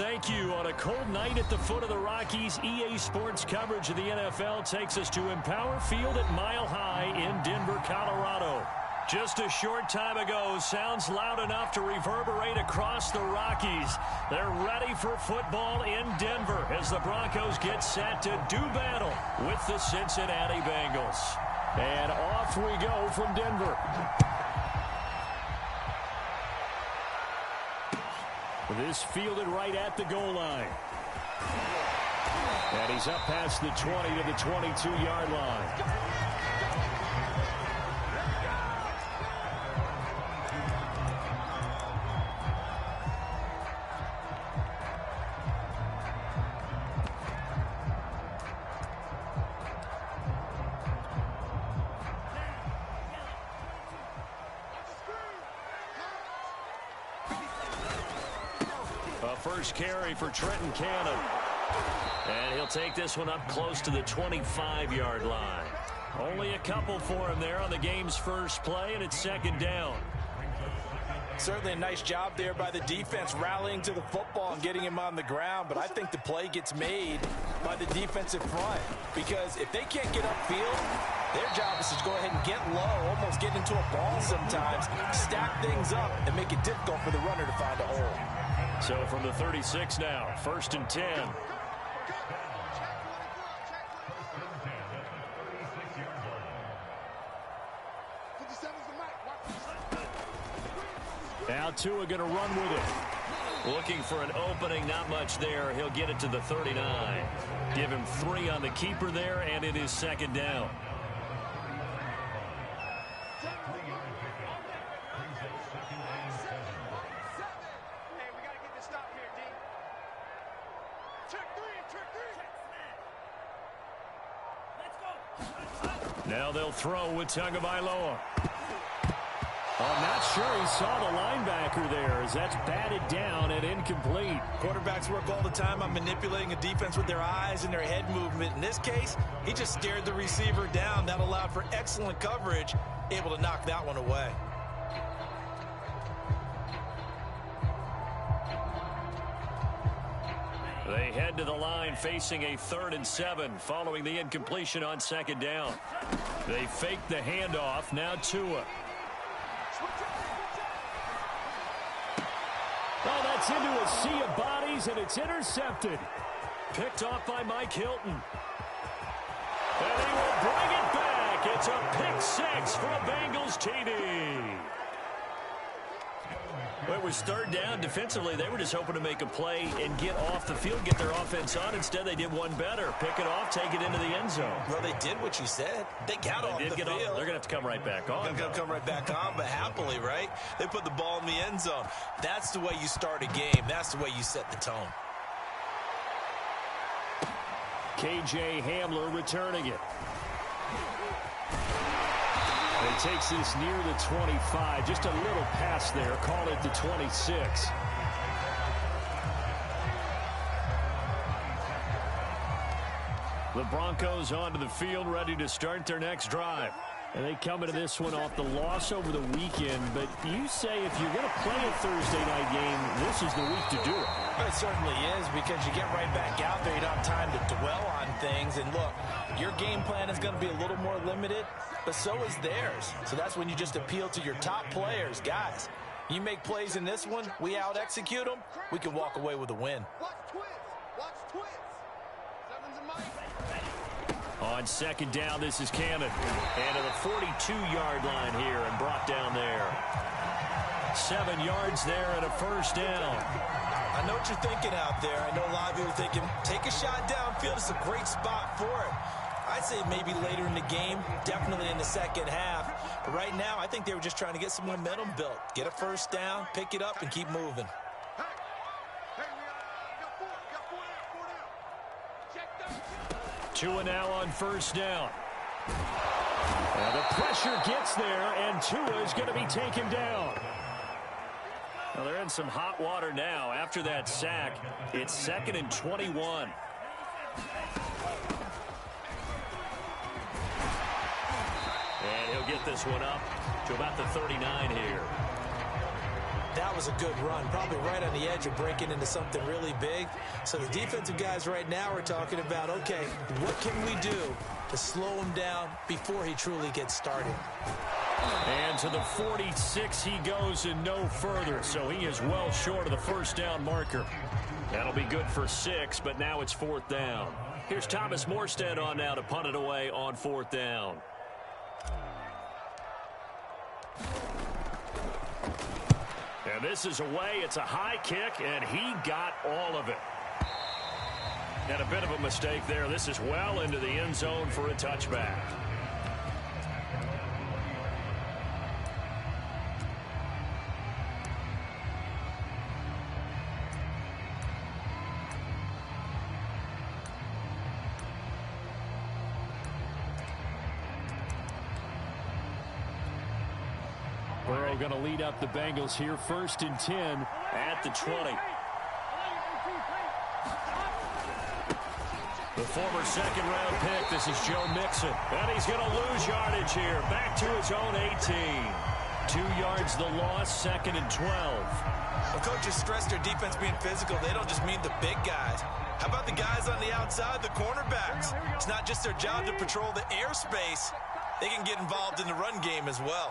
thank you. On a cold night at the foot of the Rockies, EA Sports coverage of the NFL takes us to Empower Field at Mile High in Denver, Colorado. Just a short time ago, sounds loud enough to reverberate across the Rockies. They're ready for football in Denver as the Broncos get set to do battle with the Cincinnati Bengals. And off we go from Denver. This fielded right at the goal line. And he's up past the 20 to the 22-yard line. First carry for Trenton Cannon. And he'll take this one up close to the 25-yard line. Only a couple for him there on the game's first play, and it's second down. Certainly a nice job there by the defense rallying to the football and getting him on the ground, but I think the play gets made by the defensive front because if they can't get upfield, their job is to go ahead and get low, almost get into a ball sometimes, stack things up, and make it difficult for the runner to find a hole. So from the 36 now, first and 10. Now Tua going to run with it. Looking for an opening, not much there. He'll get it to the 39. Give him 3 on the keeper there, and it is second down. Now they'll throw with Tagovailoa. I'm not sure he saw the linebacker there as that's batted down and incomplete. Quarterbacks work all the time on manipulating a defense with their eyes and their head movement. In this case, he just stared the receiver down. That allowed for excellent coverage, able to knock that one away. They head to the line facing a 3rd and 7 following the incompletion on second down. They fake the handoff. Now Tua. Oh, that's into a sea of bodies, and it's intercepted. Picked off by Mike Hilton. And he will bring it back. It's a pick 6 for a Bengals TD. Well, it was 3rd down. Defensively, they were just hoping to make a play and get off the field, get their offense on. Instead, they did one better. Pick it off, take it into the end zone. Well, they did what you said. They got off the field. They're going to have to come right back on. They're going to come right back on, but happily, right? They put the ball in the end zone. That's the way you start a game. That's the way you set the tone. K.J. Hamler returning it. He takes this near the 25. Just a little pass there. Call it the 26. The Broncos onto the field, ready to start their next drive. And they come into this one off the loss over the weekend. But you say if you're going to play a Thursday night game, this is the week to do it. It certainly is, because you get right back out there. You don't have time to dwell on things. And look, your game plan is going to be a little more limited, but so is theirs. So that's when you just appeal to your top players. Guys, you make plays in this one, we out-execute them, we can walk away with a win. On second down, this is Cannon. And to the 42-yard line here and brought down there. 7 yards there and a first down. I know what you're thinking out there. I know a lot of you are thinking, take a shot downfield. It's a great spot for it. I'd say maybe later in the game, definitely in the second half. But right now, I think they were just trying to get some momentum built. Get a first down, pick it up, and keep moving. Tua now on first down. And the pressure gets there, and Tua is going to be taken down. Well, they're in some hot water now. After that sack, it's 2nd and 21. And he'll get this one up to about the 39 here. That was a good run, probably right on the edge of breaking into something really big. So the defensive guys right now are talking about, okay, what can we do to slow him down before he truly gets started? And to the 46 he goes and no further, so he is well short of the first down marker. That'll be good for 6, but now it's 4th down. Here's Thomas Morstead on now to punt it away on 4th down. And this is away. It's a high kick, and he got all of it. And a bit of a mistake there. This is well into the end zone for a touchback. Burrow going to lead up the Bengals here. 1st and 10 at the 20. The former second-round pick, this is Joe Mixon. And he's going to lose yardage here. Back to his own 18. 2 yards the loss, 2nd and 12. Well, coaches stress their defense being physical. They don't just mean the big guys. How about the guys on the outside, the cornerbacks? It's not just their job to patrol the airspace. They can get involved in the run game as well.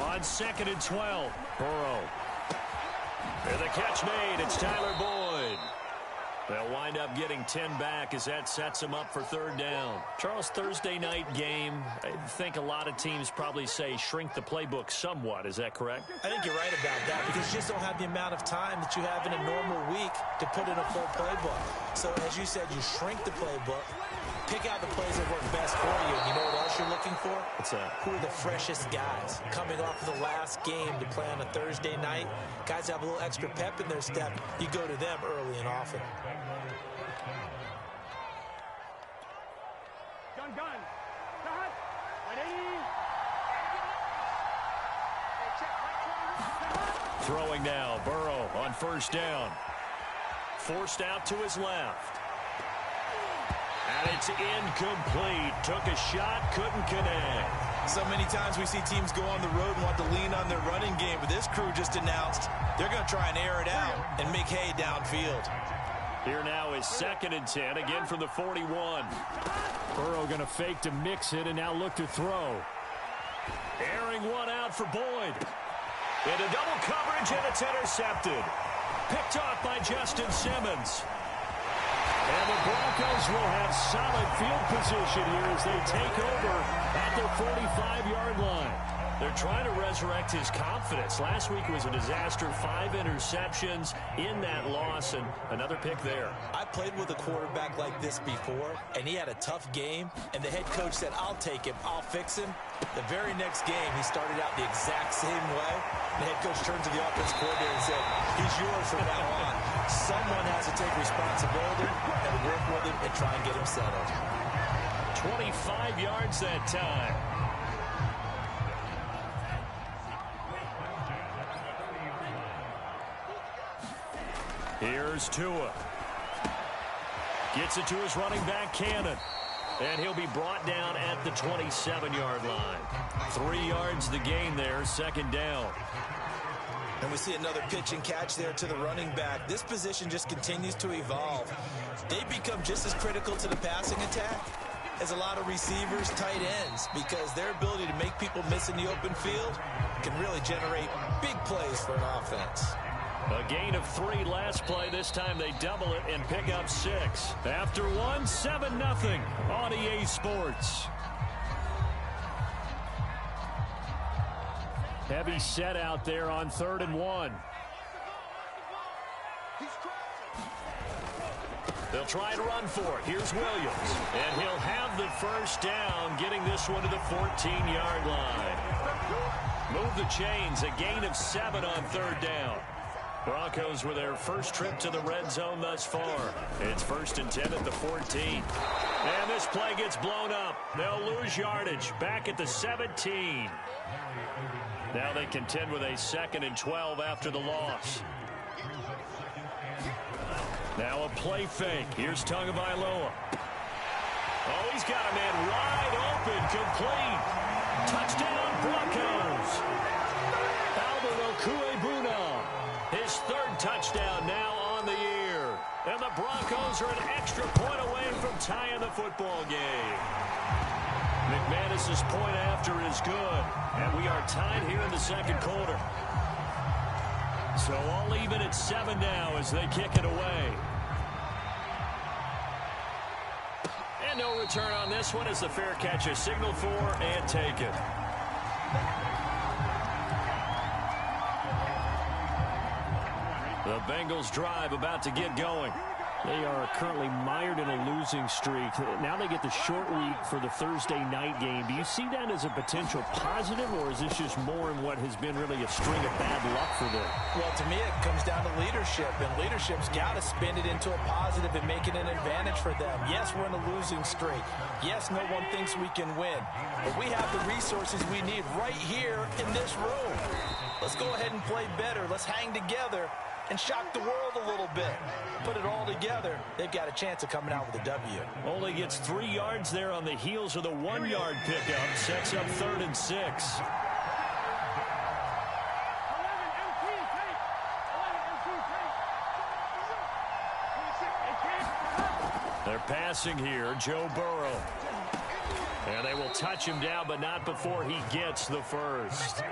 On 2nd and 12, Burrow. And the catch made. It's Tyler Boyd. They'll wind up getting 10 back as that sets them up for 3rd down. Charles, Thursday night game, I think a lot of teams probably say shrink the playbook somewhat. Is that correct? I think you're right about that because you just don't have the amount of time that you have in a normal week to put in a full playbook. So as you said, you shrink the playbook, pick out the plays that work best for you. And you know what else you're looking for? What's that? Who are the freshest guys coming off of the last game to play on a Thursday night? Guys have a little extra pep in their step. You go to them early and often. Throwing now, Burrow on 1st down. Forced out to his left. And it's incomplete. Took a shot, couldn't connect. So many times we see teams go on the road and want to lean on their running game, but this crew just announced they're going to try and air it out and make hay downfield. Here now is 2nd and 10, again from the 41. Burrow going to fake to mix it and now look to throw. Airing one out for Boyd. Into double coverage, and it's intercepted. Picked off by Justin Simmons. And the Broncos will have solid field position here as they take over at the 45-yard line. They're trying to resurrect his confidence. Last week was a disaster. 5 interceptions in that loss, and another pick there. I played with a quarterback like this before, and he had a tough game, and the head coach said, I'll take him, I'll fix him. The very next game, he started out the exact same way. The head coach turned to the offensive coordinator and said, he's yours from now on. Someone has to take responsibility and work with him and try and get him settled. 25 yards that time. Here's Tua. Gets it to his running back, Cannon. And he'll be brought down at the 27-yard line. 3 yards the gain there, 2nd down. And we see another pitch and catch there to the running back. This position just continues to evolve. They become just as critical to the passing attack as a lot of receivers, tight ends, because their ability to make people miss in the open field can really generate big plays for an offense. A gain of 3 last play. This time they double it and pick up 6. After one, 7-0 on EA Sports. Heavy set out there on 3rd and 1. They'll try and run for it. Here's Williams. And he'll have the first down, getting this one to the 14-yard line. Move the chains. A gain of 7 on 3rd down. Broncos with their first trip to the red zone thus far. It's 1st and 10 at the 14. And this play gets blown up. They'll lose yardage back at the 17. Now they contend with a 2nd and 12 after the loss. Now a play fake. Here's Tagovailoa. Oh, he's got a man wide open, complete. Touchdown, Broncos. Alvaro His third touchdown now on the year. And the Broncos are an extra point away from tying the football game. McManus's point after is good. And we are tied here in the second quarter. So all even at 7 now as they kick it away. And no return on this one as the fair catch is signaled for and taken. The Bengals drive about to get going. They are currently mired in a losing streak. Now they get the short week for the Thursday night game. Do you see that as a potential positive, or is this just more in what has been really a string of bad luck for them? Well, to me, it comes down to leadership, and leadership's got to spin it into a positive and make it an advantage for them. Yes, we're in a losing streak. Yes, no one thinks we can win, but we have the resources we need right here in this room. Let's go ahead and play better. Let's hang together and shock the world a little bit. Put it all together, they've got a chance of coming out with a W. Only gets 3 yards there on the heels of the 1-yard pickup. Sets up 3rd and 6. They're passing here, Joe Burrow. And they will touch him down, but not before he gets the first.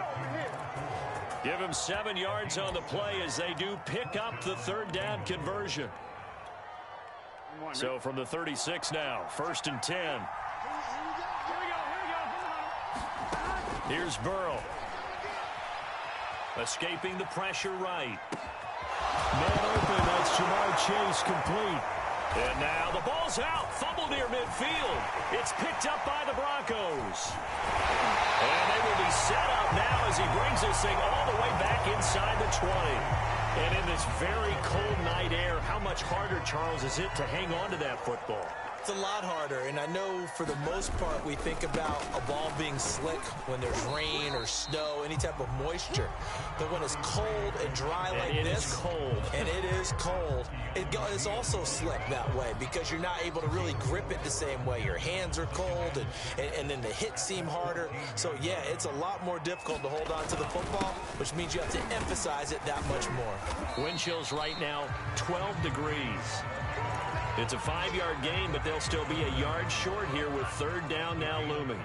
Give him 7 yards on the play as they do pick up the 3rd down conversion. So from the 36 now, 1st and 10. Here's Burrow. Escaping the pressure right. Man open, that's Jamar Chase complete. And now the ball's out. Fumble near midfield. It's picked up by the Broncos. And they will be set up now as he brings this thing all the way back inside the 20. And in this very cold night air, how much harder, Charles, is it to hang on to that football? It's a lot harder, and I know for the most part we think about a ball being slick when there's rain or snow, any type of moisture. But when it's cold and dry like this, it is cold. And it is cold, it's also slick that way because you're not able to really grip it the same way. Your hands are cold, and then the hits seem harder. So, yeah, it's a lot more difficult to hold on to the football, which means you have to emphasize it that much more. Wind chills right now, 12 degrees. It's a 5-yard gain, but they'll still be a yard short here with 3rd down now looming.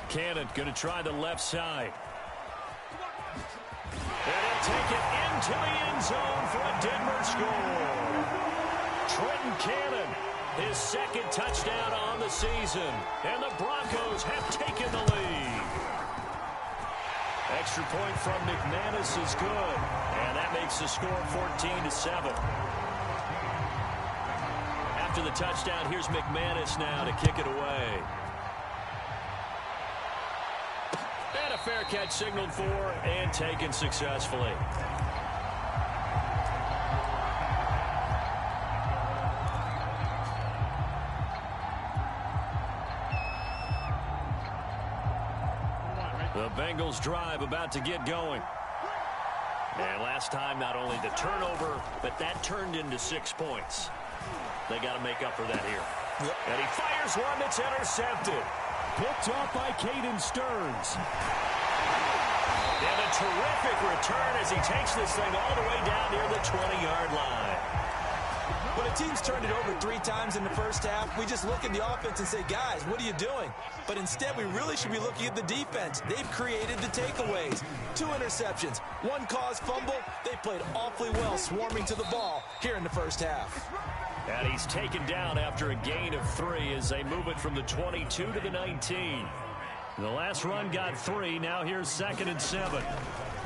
Cannon going to try the left side. And he'll take it into the end zone for a Denver score. Trenton Cannon, his 2nd touchdown on the season. And the Broncos have taken the lead. Extra point from McManus is good. And that makes the score 14-7. After the touchdown, here's McManus now to kick it away. And a fair catch signaled for and taken successfully. The Bengals drive about to get going. And last time, not only the turnover, but that turned into 6 points. They got to make up for that here. Yep. And he fires one that's intercepted. Picked off by Caden Stearns. And a terrific return as he takes this thing all the way down near the 20-yard line. When a team's turned it over 3 times in the first half, we just look at the offense and say, guys, what are you doing? But instead, we really should be looking at the defense. They've created the takeaways. 2 interceptions, 1 caused fumble. They played awfully well swarming to the ball here in the first half. And he's taken down after a gain of 3 as they move it from the 22 to the 19. The last run got 3. Now here's 2nd and 7.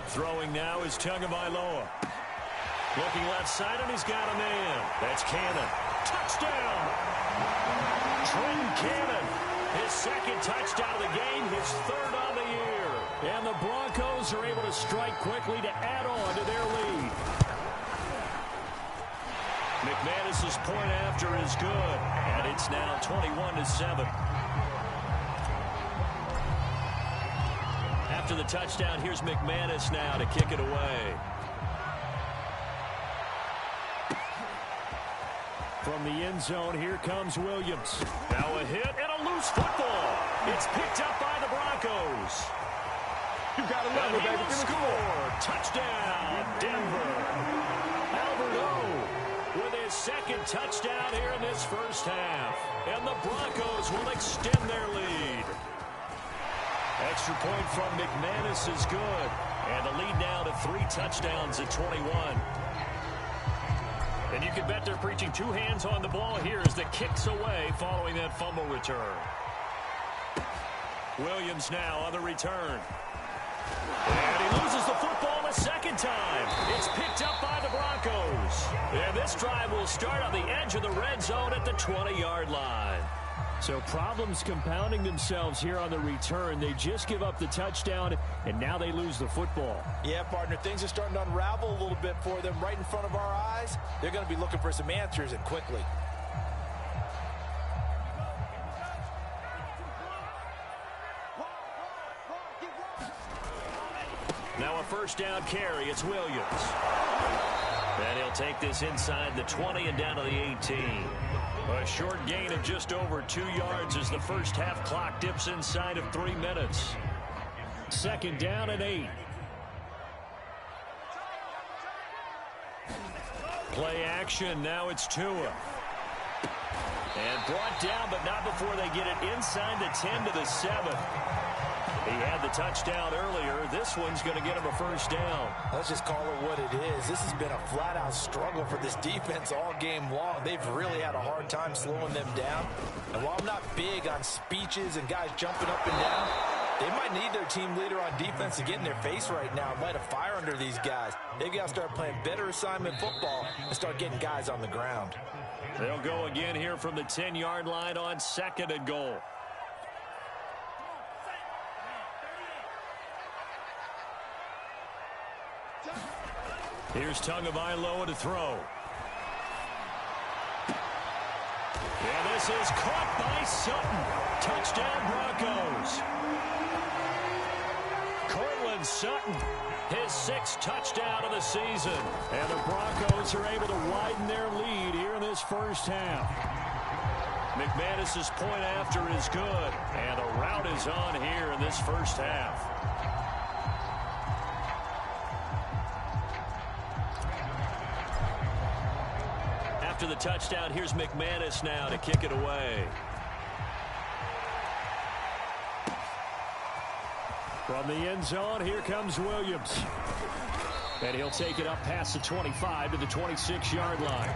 Throwing now is Tagovailoa. Looking left side, and he's got a man. That's Cannon. Touchdown! Trenton Cannon. His 2nd touchdown of the game, his 3rd on the year. And the Broncos are able to strike quickly to add on to their lead. McManus's point after is good, and it's now 21-7. After the touchdown, here's McManus now to kick it away. From the end zone, here comes Williams. Now a hit and a a loose football. It's picked up by the Broncos. You got to love it, baby. He will score. Touchdown, Denver. Albert O with his second touchdown here in this first half. And the Broncos will extend their lead. Extra point from McManus is good. And the lead now to 3 touchdowns at 21. And you can bet they're preaching 2 hands on the ball here as the kick's away following that fumble return. Williams now on the return. And he loses the football a second time. It's picked up by the Broncos. And this drive will start on the edge of the red zone at the 20-yard line. So problems compounding themselves here on the return. They just give up the touchdown, and now they lose the football. Yeah, partner, things are starting to unravel a little bit for them right in front of our eyes. They're going to be looking for some answers, and quickly. Now a first down carry. It's Williams. And he'll take this inside the 20 and down to the 18. A short gain of just over 2 yards as the first half clock dips inside of 3 minutes. Second down and 8. Play action. Now it's Tua. And brought down, but not before they get it inside the 10 to the 7. He had the touchdown earlier. This one's going to get him a first down. Let's just call it what it is. This has been a flat-out struggle for this defense all game long. They've really had a hard time slowing them down. And while I'm not big on speeches and guys jumping up and down, they might need their team leader on defense to get in their face right now, light a fire under these guys. They've got to start playing better assignment football and start getting guys on the ground. They'll go again here from the 10-yard line on second and goal. Here's Tagovailoa to throw. And this is caught by Sutton. Touchdown, Broncos. Cortland Sutton, his 6th touchdown of the season. And the Broncos are able to widen their lead here in this first half. McManus's point after is good. And the route is on here in this first half. After the touchdown, here's McManus now to kick it away. From the end zone, here comes Williams. And he'll take it up past the 25 to the 26-yard line.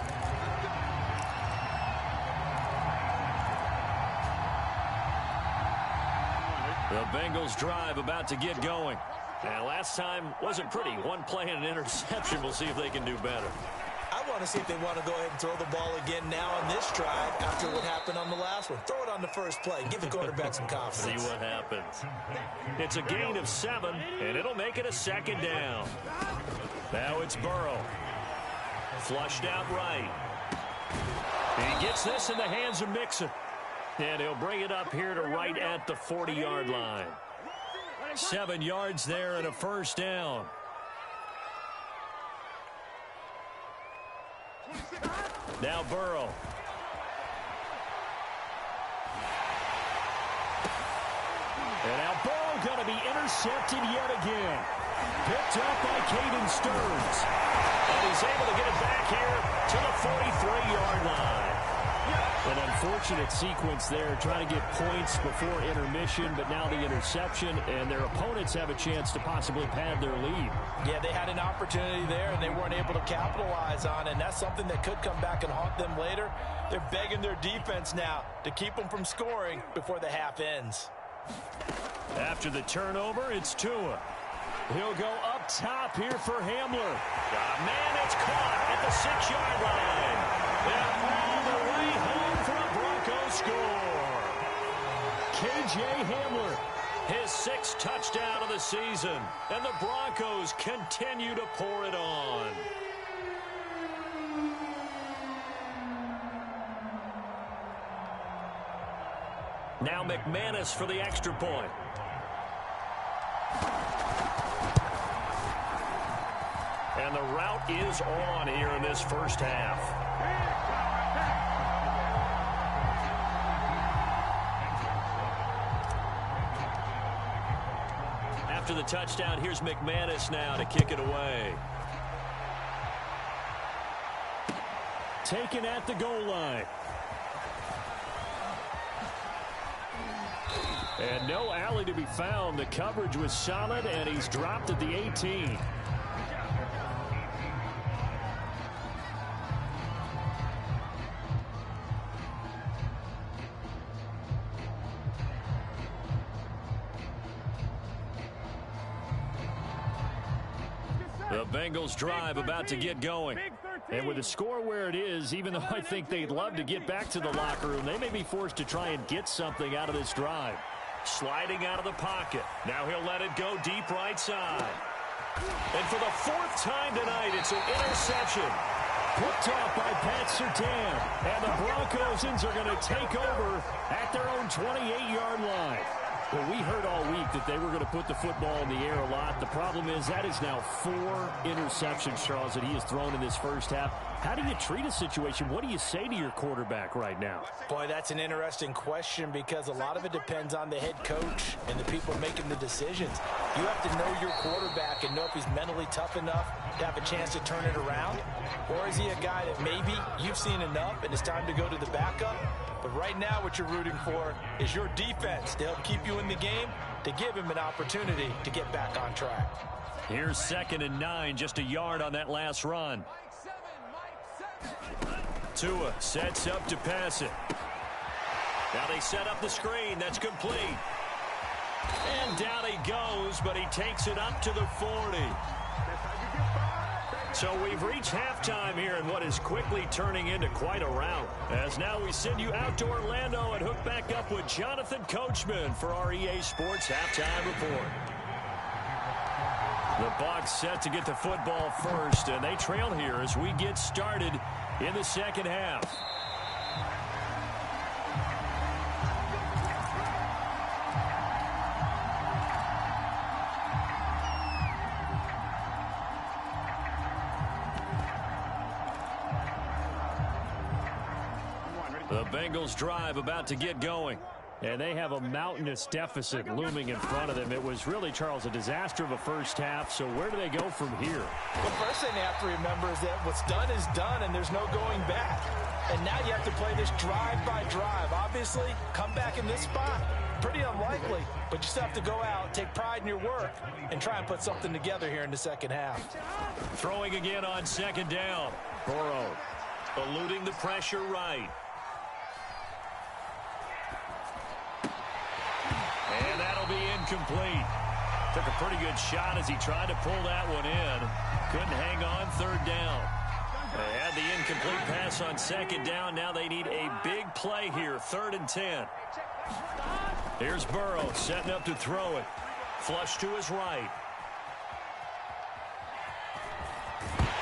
The Bengals drive about to get going. And last time wasn't pretty. One play and an interception. We'll see if they can do better. I want to see if they want to go ahead and throw the ball again now on this drive after what happened on the last one. Throw it on the first play. Give the quarterback some confidence. See what happens. It's a gain of 7, and it'll make it a second down. Now it's Burrow. Flushed out right. He gets this in the hands of Mixon. And he'll bring it up here to right at the 40-yard line. 7 yards there and a first down. Now Burrow. And now Burrow going to be intercepted yet again. Picked up by Caden Stearns. And he's able to get it back here to the 43-yard line. An unfortunate sequence there, trying to get points before intermission, but now the interception, and their opponents have a chance to possibly pad their lead. Yeah, they had an opportunity there, and they weren't able to capitalize on it, and that's something that could come back and haunt them later. They're begging their defense now to keep them from scoring before the half ends. After the turnover, it's Tua. He'll go up top here for Hamler. Man, it's caught at the 6-yard line. And all the way home for a Broncos score. K.J. Hamler, his 6th touchdown of the season. And the Broncos continue to pour it on. Now McManus for the extra point. And the route is on here in this first half. after the touchdown. Here's McManus now to kick it away. Taken at the goal line. And no alley to be found. The coverage was solid, and he's dropped at the 18. The Bengals drive about to get going. And with the score where it is, even though I think they'd love to get back to the locker room, they may be forced to try and get something out of this drive. Sliding out of the pocket. Now he'll let it go deep right side. And for the fourth time tonight, it's an interception. Picked off by Pat Surtain. And the Broncos are going to take over at their own 28-yard line. Well, we heard all week that they were going to put the football in the air a lot. The problem is that is now 4 interceptions, Charles, that he has thrown in this first half. How do you treat a situation? What do you say to your quarterback right now? Boy, that's an interesting question because a lot of it depends on the head coach and the people making the decisions. You have to know your quarterback and know if he's mentally tough enough to have a chance to turn it around. Or is he a guy that maybe you've seen enough and it's time to go to the backup? But right now what you're rooting for is your defense to help keep you in the game, to give him an opportunity to get back on track. Here's 2nd and 9, just a yard on that last run. Tua sets up to pass it. Now they set up the screen. That's complete. And down he goes, but he takes it up to the 40. So we've reached halftime here in what is quickly turning into quite a rout. As now we send you out to Orlando and hook back up with Jonathan Coachman for our EA Sports Halftime Report. The Bucs set to get the football first, and they trail here as we get started in the second half. The Bengals drive about to get going. And they have a mountainous deficit looming in front of them. It was really, Charles, a disaster of a first half. So where do they go from here? The first thing they have to remember is that what's done is done and there's no going back. And now you have to play this drive by drive. Obviously, come back in this spot. Pretty unlikely, but you still have to go out, take pride in your work, and try and put something together here in the second half. Throwing again on 2nd down. Burrow eluding the pressure right. And that'll be incomplete. Took a pretty good shot as he tried to pull that one in. Couldn't hang on 3rd down. They had the incomplete pass on 2nd down. Now they need a big play here. 3rd and 10. Here's Burrow setting up to throw it. Flush to his right.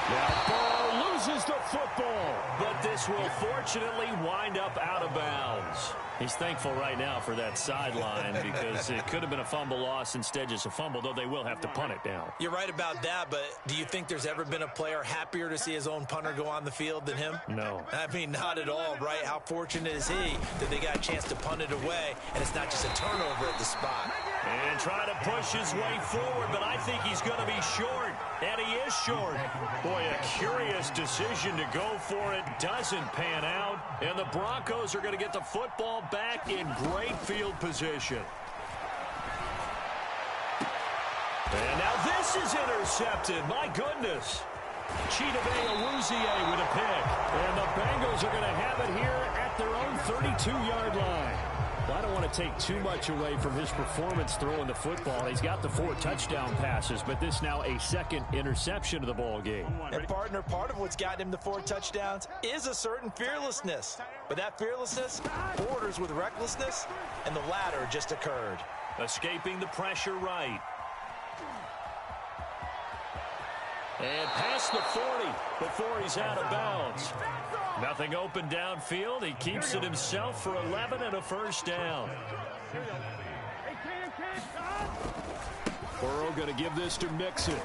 Now Burrow loses the football. But this will fortunately wind up out of bounds. He's thankful right now for that sideline because it could have been a fumble loss, instead just a fumble, though they will have to punt it down. You're right about that, but do you think there's ever been a player happier to see his own punter go on the field than him? No. I mean, not at all, right? How fortunate is he that they got a chance to punt it away, and it's not just a turnover at the spot. And try to push his way forward, but I think he's going to be short. And he is short. Boy, a curious decision to go for it. Doesn't pan out. And the Broncos are going to get the football back in great field position. And now this is intercepted. My goodness. Cheddaman91 with a pick. And the Bengals are going to have it here at their own 32-yard line. Well, I don't want to take too much away from his performance throwing the football. He's got the 4 touchdown passes, but this now a 2nd interception of the ball game. And partner, part of what's gotten him the 4 touchdowns is a certain fearlessness. But that fearlessness borders with recklessness, and the latter just occurred. Escaping the pressure right. And past the 40 before he's out of bounds. Nothing open downfield. He keeps it himself for 11 and a 1st down. Burrow going to give this to Mixon.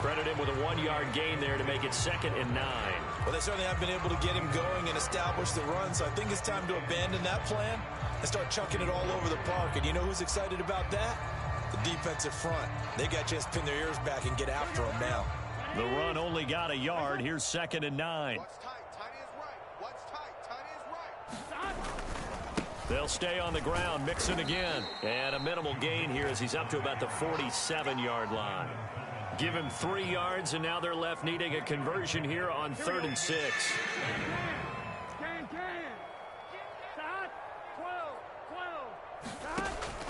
Credit him with a 1-yard gain there to make it 2nd and 9. Well, they certainly have been able to get him going and establish the run, so I think it's time to abandon that plan and start chucking it all over the park. And you know who's excited about that? The defensive front. They got a chance to pin their ears back and get after them now. The run only got a yard. Here's 2nd and 9. What's tight? Tight is right. What's tight? Tight is right. They'll stay on the ground, mixing again. And a minimal gain here as he's up to about the 47-yard line. Give him 3 yards, and now they're left needing a conversion here on 3rd and 6.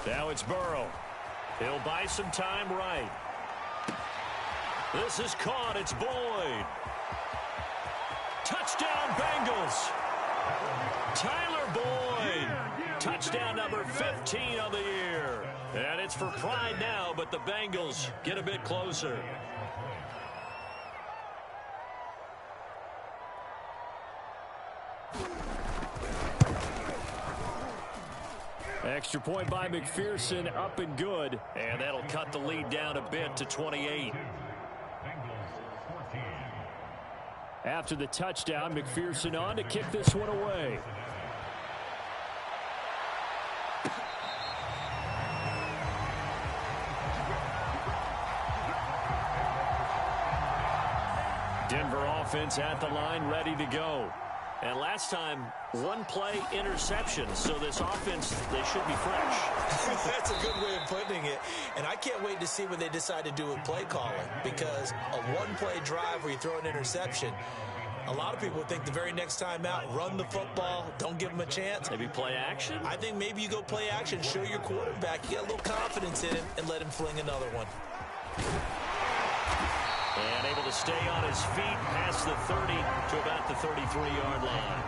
Now it's Burrow. He'll buy some time right. This is caught. It's Boyd. Touchdown, Bengals. Tyler Boyd. Touchdown number 15 of the year. And it's for pride now, but the Bengals get a bit closer. Extra point by McPherson, up and good. And that'll cut the lead down a bit to 28. After the touchdown, McPherson on to kick this one away. Denver offense at the line, ready to go. And last time, 1 play interception. So this offense, they should be fresh. That's a good way of putting it. And I can't wait to see what they decide to do with play calling. Because a 1-play drive where you throw an interception, a lot of people think the very next time out, run the football, don't give them a chance. Maybe play action? I think maybe you go play action, show your quarterback you got a little confidence in him, and let him fling another one. And able to stay on his feet past the 30 to about the 33-yard line.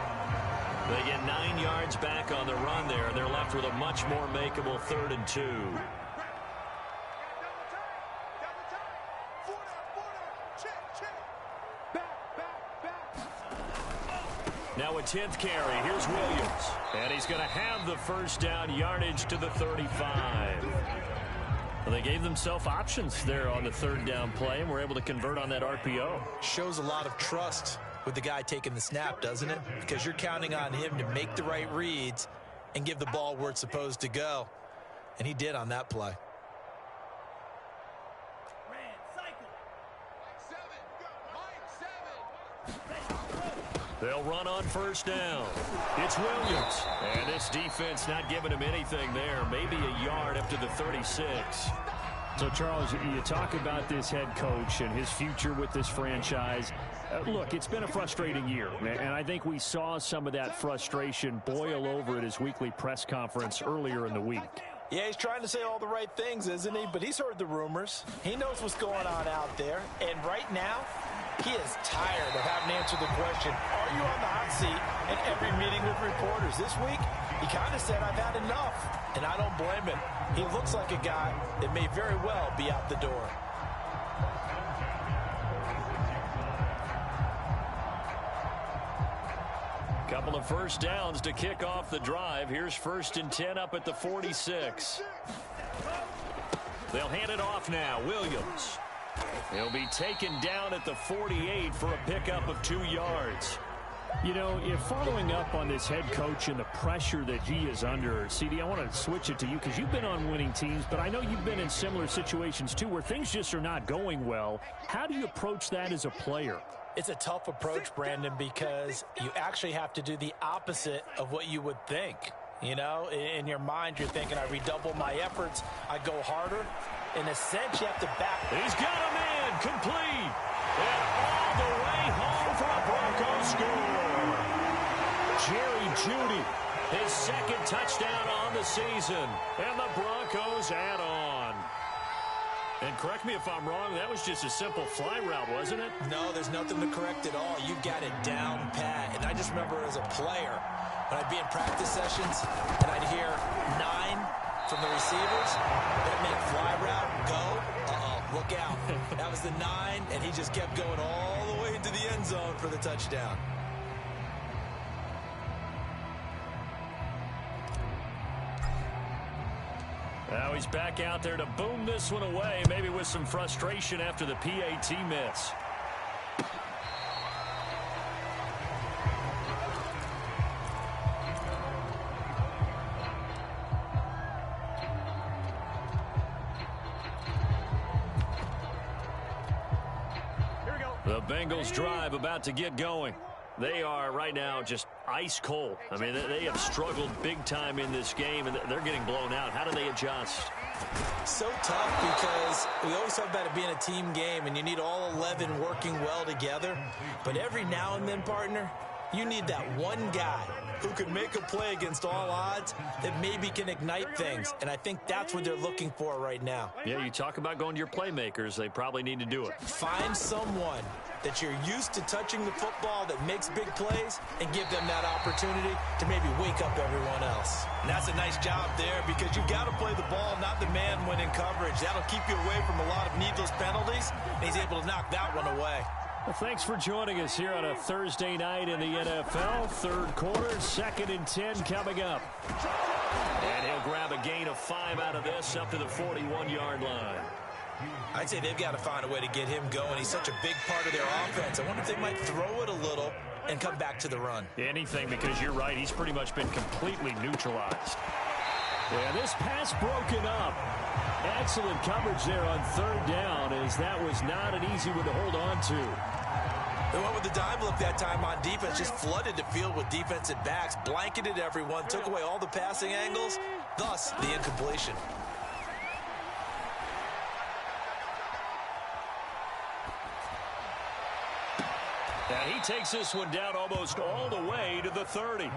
They get 9 yards back on the run there. They're left with a much more makeable 3rd and 2. Now a 10th carry. Here's Williams. And he's going to have the first down, yardage to the 35. Well, they gave themselves options there on the 3rd down play, and were able to convert on that RPO. Shows a lot of trust with the guy taking the snap, doesn't it? Because you're counting on him to make the right reads and give the ball where it's supposed to go. And he did on that play. They'll run on 1st down. It's Williams. And this defense not giving him anything there. Maybe a yard up to the 36. So, Charles, you talk about this head coach and his future with this franchise. Look, it's been a frustrating year, and I think we saw some of that frustration boil over at his weekly press conference earlier in the week. Yeah, he's trying to say all the right things, isn't he? But he's heard the rumors. He knows what's going on out there. And right now, he is tired of having to answer the question, are you on the hot seat in every meeting with reporters? This week, he kind of said, I've had enough. And I don't blame him. He looks like a guy that may very well be out the door. Couple of 1st downs to kick off the drive. Here's 1st and 10 up at the 46. They'll hand it off now. Williams. He'll be taken down at the 48 for a pickup of 2 yards. You know, if following up on this head coach and the pressure that he is under, CD, I want to switch it to you because you've been on winning teams, but I know you've been in similar situations too where things just are not going well. How do you approach that as a player? It's a tough approach, Brandon, because you actually have to do the opposite of what you would think. You know, in your mind, you're thinking, I redouble my efforts, I go harder. In a sense, you have to back. He's got a man complete. And all the way home for a Broncos score. Jerry Jeudy, his 2nd touchdown on the season. And the Broncos add on. And correct me if I'm wrong, that was just a simple fly route, wasn't it? No, there's nothing to correct at all. You've got it down pat. And I just remember as a player, when I'd be in practice sessions, and I'd hear 9 from the receivers, that meant fly route, go, look out. That was the 9, and he just kept going all the way into the end zone for the touchdown. Now he's back out there to boom this one away, maybe with some frustration after the PAT miss. The Bengals drive about to get going. They are right now just ice cold. I mean, they have struggled big time in this game, and they're getting blown out. How do they adjust? So tough because we always talk about it being a team game, and you need all 11 working well together. But every now and then, partner, you need that one guy who can make a play against all odds that maybe can ignite things. And I think that's what they're looking for right now. Yeah, you talk about going to your playmakers. They probably need to do it. Find someone that you're used to touching the football that makes big plays and give them that opportunity to maybe wake up everyone else. And that's a nice job there because you've got to play the ball, not the man when in coverage. That'll keep you away from a lot of needless penalties, and he's able to knock that one away. Well, thanks for joining us here on a Thursday night in the NFL. Third quarter, 2nd and 10 coming up. And he'll grab a gain of 5 out of this up to the 41-yard line. I'd say they've got to find a way to get him going. He's such a big part of their offense. I wonder if they might throw it a little and come back to the run. Anything, because you're right. He's pretty much been completely neutralized. Yeah, this pass broken up. Excellent coverage there on 3rd down, as that was not an easy one to hold on to. They went with the dime look that time on defense, just flooded the field with defensive backs, blanketed everyone, took away all the passing angles, thus the incompletion. And he takes this one down almost all the way to the 30.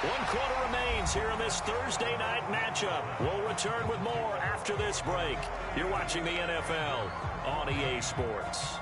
1 quarter remains here in this Thursday night matchup. We'll return with more after this break. You're watching the NFL on EA Sports.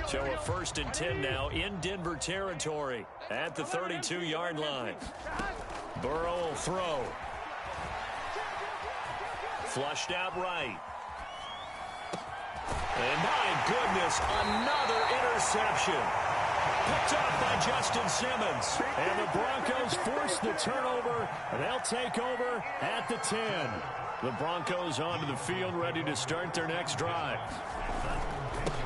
So a 1st and 10 now in Denver territory at the 32-yard line. Burrow will throw. Flushed out right. And my goodness, another interception. Picked up by Justin Simmons. And the Broncos force the turnover. And they'll take over at the 10. The Broncos onto the field, ready to start their next drive.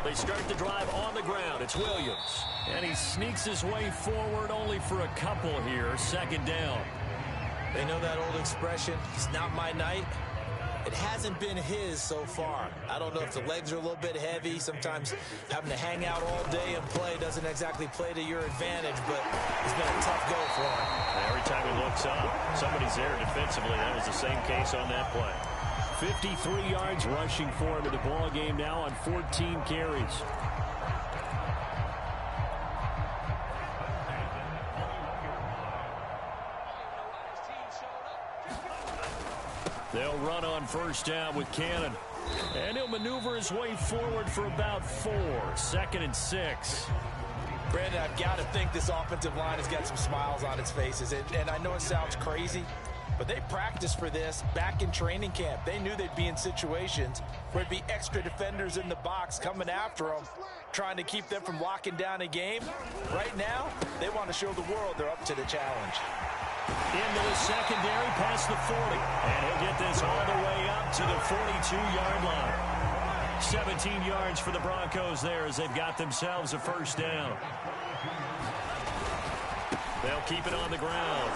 They start the drive on the ground. It's Williams. And he sneaks his way forward only for a couple here. 2nd down. They know that old expression, it's not my night. It hasn't been his so far. I don't know if the legs are a little bit heavy. Sometimes having to hang out all day and play doesn't exactly play to your advantage, but it's been a tough go for him. Every time he looks up, somebody's there defensively. That was the same case on that play. 53 yards rushing for him in the ball game now on 14 carries. They'll run on 1st down with Cannon. And he'll maneuver his way forward for about 4. 2nd and 6. Brandon, I've got to think this offensive line has got some smiles on its faces. And I know it sounds crazy, but they practiced for this back in training camp. They knew they'd be in situations where there'd be extra defenders in the box coming after them, trying to keep them from locking down a game. Right now, they want to show the world they're up to the challenge. Into the secondary, past the 40. And he'll get this all the way up to the 42-yard line. 17 yards for the Broncos there as they've got themselves a 1st down. They'll keep it on the ground.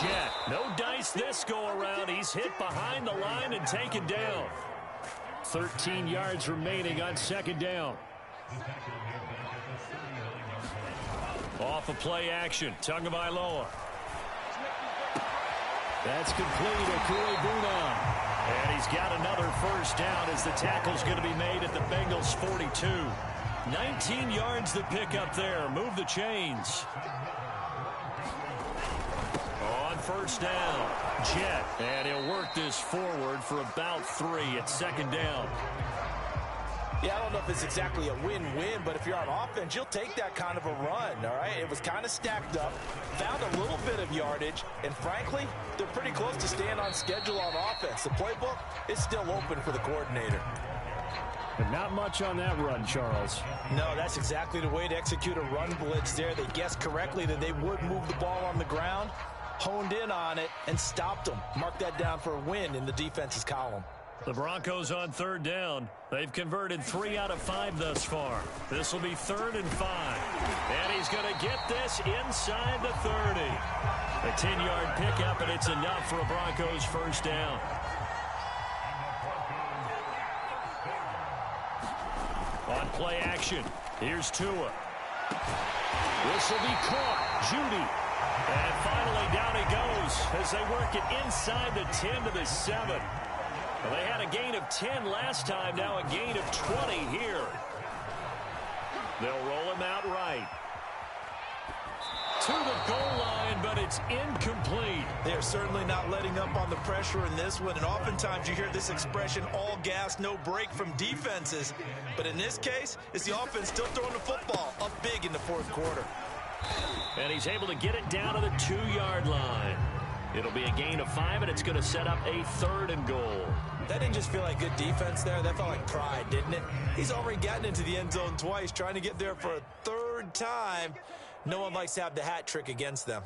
Jet, no dice this go-around. He's hit behind the line and taken down. 13 yards remaining on 2nd down. Off of play action, Tagovailoa. That's complete, Akuebuna. And he's got another 1st down as the tackle's going to be made at the Bengals 42. 19 yards the pick up there. Move the chains. On 1st down, Jet. And he'll work this forward for about 3 at 2nd down. Yeah, I don't know if it's exactly a win-win, but if you're on offense, you'll take that kind of a run, all right? It was kind of stacked up, found a little bit of yardage, and frankly, they're pretty close to staying on schedule on offense. The playbook is still open for the coordinator. And not much on that run, Charles. No, that's exactly the way to execute a run blitz there. They guessed correctly that they would move the ball on the ground, honed in on it, and stopped them. Mark that down for a win in the defense's column. The Broncos on third down. They've converted 3 out of 5 thus far. This will be 3rd and 5. And he's going to get this inside the 30. A 10-yard pickup, and it's enough for a Broncos first down. On play action, here's Tua. This will be caught. Judy. And finally down he goes as they work it inside the 10 to the 7. Well, they had a gain of 10 last time, now a gain of 20 here. They'll roll him out right. To the goal line, but it's incomplete. They're certainly not letting up on the pressure in this one, and oftentimes you hear this expression, all gas, no break from defenses. But in this case, it's the offense still throwing the football up big in the 4th quarter. And he's able to get it down to the 2-yard line. It'll be a gain of 5, and it's going to set up a 3rd and goal. That didn't just feel like good defense there. That felt like pride, didn't it? He's already gotten into the end zone twice, trying to get there for a 3rd time. No one likes to have the hat trick against them.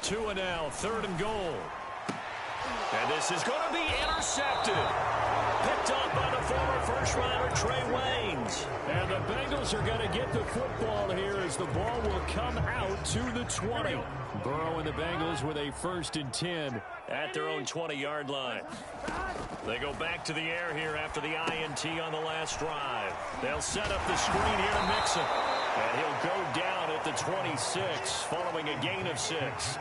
Tua now, 3rd and goal. And this is going to be intercepted. Picked up by the former first-rounder Trey Waynes. And the Bengals are going to get the football here as the ball will come out to the 20. Burrow and the Bengals with a 1st and 10 at their own 20-yard line. They go back to the air here after the INT on the last drive. They'll set up the screen here to Mixon. And he'll go down at the 26 following a gain of 6.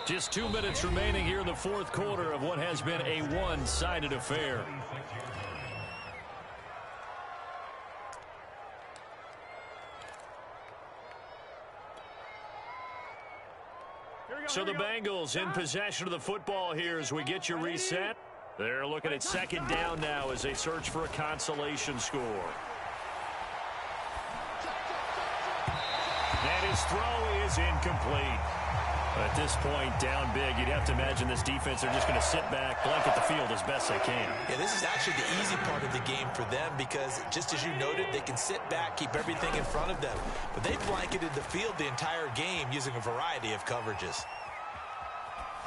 Just 2 minutes remaining here in the 4th quarter of what has been a one-sided affair. So the Bengals in possession of the football here as we get you reset. They're looking at 2nd down now as they search for a consolation score. And his throw is incomplete. At this point, down big, you'd have to imagine this defense, they're just going to sit back, blanket the field as best they can. Yeah, this is actually the easy part of the game for them because, just as you noted, they can sit back, keep everything in front of them. But they blanketed the field the entire game using a variety of coverages.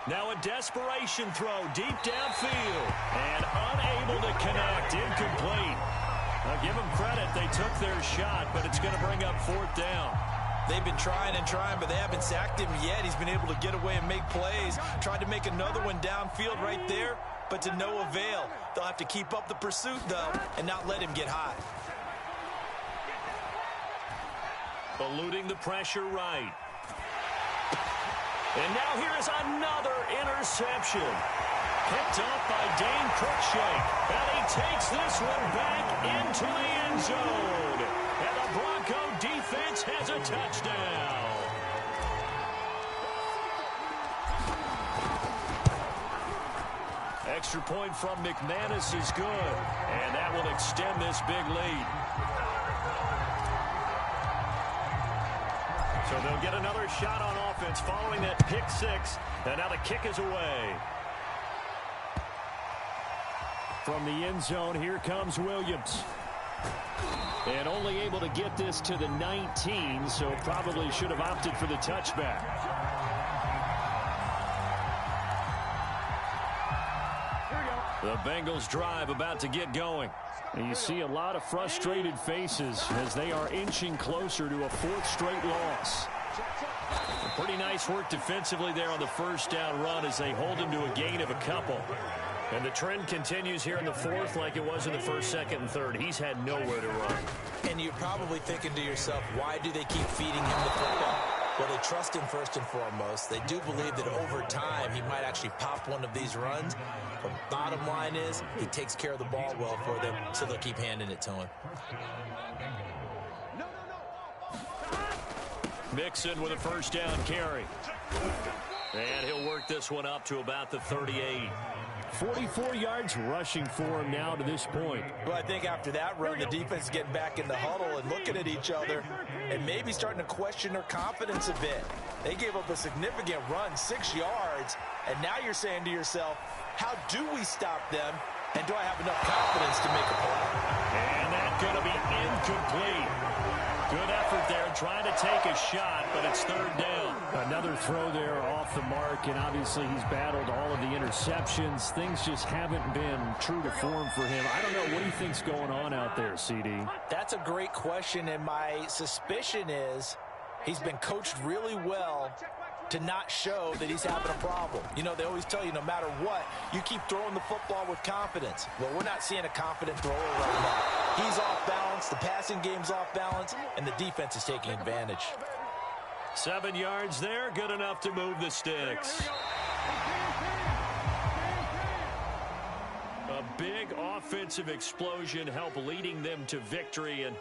Now a desperation throw deep downfield and unable to connect, incomplete. Now give them credit, they took their shot, but it's going to bring up 4th down. They've been trying and trying, but they haven't sacked him yet. He's been able to get away and make plays. Tried to make another one downfield right there, but to no avail. They'll have to keep up the pursuit, though, and not let him get hot. Eluding the pressure right. And now here is another interception. Picked up by Dane Cruikshank. And he takes this one back into the end zone. And the Bronco defense has a touchdown. Extra point from McManus is good. And that will extend this big lead. So they'll get another shot on offense following that pick 6. And now the kick is away. From the end zone, here comes Williams. And only able to get this to the 19, so probably should have opted for the touchback. The Bengals drive about to get going. And you see a lot of frustrated faces as they are inching closer to a 4th straight loss. Pretty nice work defensively there on the 1st down run as they hold him to a gain of a couple. And the trend continues here in the 4th like it was in the 1st, 2nd, and 3rd. He's had nowhere to run. And you're probably thinking to yourself, why do they keep feeding him the football? Well, they trust him first and foremost. They do believe that over time he might actually pop one of these runs. But bottom line is he takes care of the ball well for them, so they'll keep handing it to him. Mixon with a 1st down carry. And he'll work this one up to about the 38. 44 yards rushing for him now to this point. Well, I think after that run, the defense is getting back in the huddle and looking at each other and maybe starting to question their confidence a bit. They gave up a significant run, 6 yards. yards. And now you're saying to yourself, how do we stop them? And do I have enough confidence to make a play? And that's going to be incomplete. Good effort there, trying to take a shot, but it's third down. Another throw there off the mark, and obviously he's battled all of the interceptions. Things just haven't been true to form for him. I don't know, what do you think's going on out there, CD? That's a great question, and my suspicion is he's been coached really well to not show that he's having a problem. You know, they always tell you no matter what, you keep throwing the football with confidence. Well, we're not seeing a confident thrower right now. He's off balance, the passing game's off balance, and the defense is taking advantage. 7 yards there, good enough to move the sticks. A big offensive explosion helped leading them to victory, and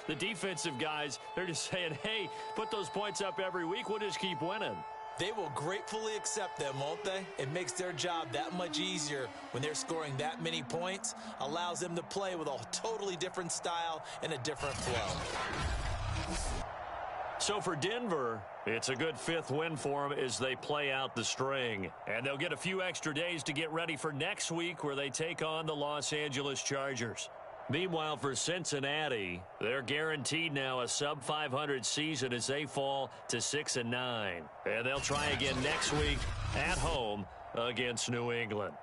the defensive guys, they're just saying, hey, put those points up every week, we'll just keep winning. They will gratefully accept them, won't they? It makes their job that much easier when they're scoring that many points, allows them to play with a totally different style and a different flow. So for Denver, it's a good 5th win for them as they play out the string. And they'll get a few extra days to get ready for next week where they take on the Los Angeles Chargers. Meanwhile, for Cincinnati, they're guaranteed now a sub-500 season as they fall to 6-9. And they'll try again next week at home against New England.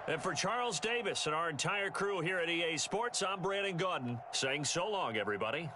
And for Charles Davis and our entire crew here at EA Sports, I'm Brandon Gaudin saying so long, everybody.